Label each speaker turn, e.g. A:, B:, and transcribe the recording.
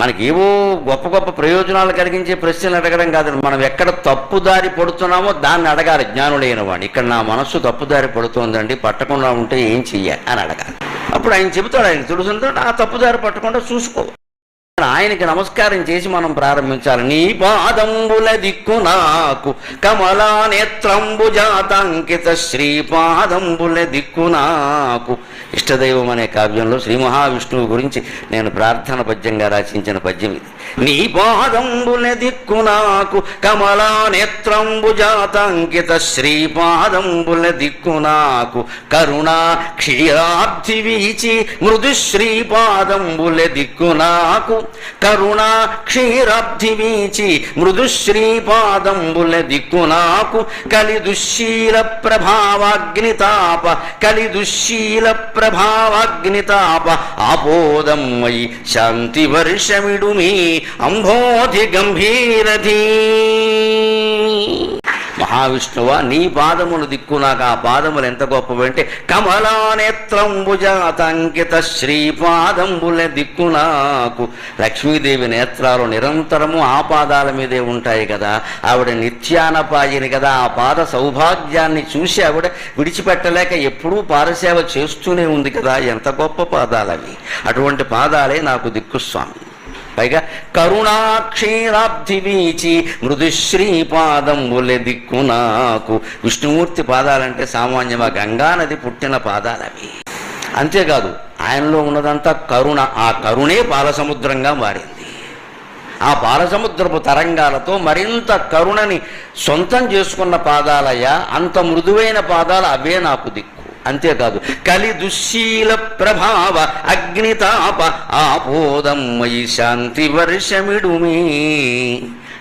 A: మనకేవో గొప్ప గొప్ప ప్రయోజనాలు కలిగించే ప్రశ్నలు అడగడం కాదు, మనం ఎక్కడ తప్పుదారి పడుతున్నామో దాన్ని అడగాలి జ్ఞానుడైన వాడిని. ఇక్కడ నా మనస్సు తప్పుదారి పడుతోందండి, పట్టకుండా ఉంటే ఏం చెయ్యాలి అని అడగాలి. అప్పుడు ఆయన చెబుతాడు, ఆయన తెలుసుంటే ఆ తప్పుదారి పట్టకుండా చూసుకో. ఆయనకి నమస్కారం చేసి మనం ప్రారంభించాలి. నీ పాదంబుల దిక్కు నాకు కమలా నేత్రంబు జాతాంకిత శ్రీపాదంబుల దిక్కు నాకు. ఇష్టదైవం అనే కావ్యంలో శ్రీ మహావిష్ణువు గురించి నేను ప్రార్థన పద్యంగా రచించిన పద్యం ఇది. నీ పాదంబుల దిక్కు నాకు కమలా నేత్రంబు జాతాంకిత శ్రీపాదంబుల దిక్కు నాకు కరుణా క్షీరాబ్ధి వీచి మృదు శ్రీపాదంబుల దిక్కు నాకు కరుణా క్షీరాబ్ధి వీచి మృదు శ్రీపాదంబుల దిక్కు నాకు కలి దుశ్శీల ప్రభావాగ్నితాప కలి దుశ్శీల ప్రభావాగ్నితాప ఆపోదమ్మయి శాంతి వర్షమిడుమి అంబోధి గంభీరధీ. మహావిష్ణువా, నీ పాదములు దిక్కు నాకు. ఆ పాదములు ఎంత గొప్పవంటే కమలా నేత్రంబుజాతంకిత శ్రీపాదంబుల దిక్కు నాకు. లక్ష్మీదేవి నేత్రాలు నిరంతరము ఆ పాదాల మీదే ఉంటాయి కదా, ఆవిడ నిత్యానపాయిని కదా. ఆ పాద సౌభాగ్యాన్ని చూసి ఆవిడ విడిచిపెట్టలేక ఎప్పుడూ పారసేవ చేస్తూనే ఉంది కదా. ఎంత గొప్ప పాదాలవి. అటువంటి పాదాలే నాకు దిక్కు స్వామి. పైగా కరుణాక్షీరాబ్ధి వీచి మృదుశ్రీపాదంబుల దిక్కు నాకు. విష్ణుమూర్తి పాదాలంటే సామాన్యంగా గంగానది పుట్టిన పాదాలవి. అంతేకాదు ఆయనలో ఉన్నదంతా కరుణ. ఆ కరుణే పాలసముద్రంగా మారింది. ఆ పాలసముద్రపు తరంగాలతో మరింత కరుణని సొంతం చేసుకున్న పాదాలయ్యా. అంత మృదువైన పాదాలు అవే నాకు దిక్కు. అంతేకాదు కలి దుశ్శీల ప్రభావ అగ్నితాప ఆపోదమ్మయి శాంతి వర్షమిడుమి.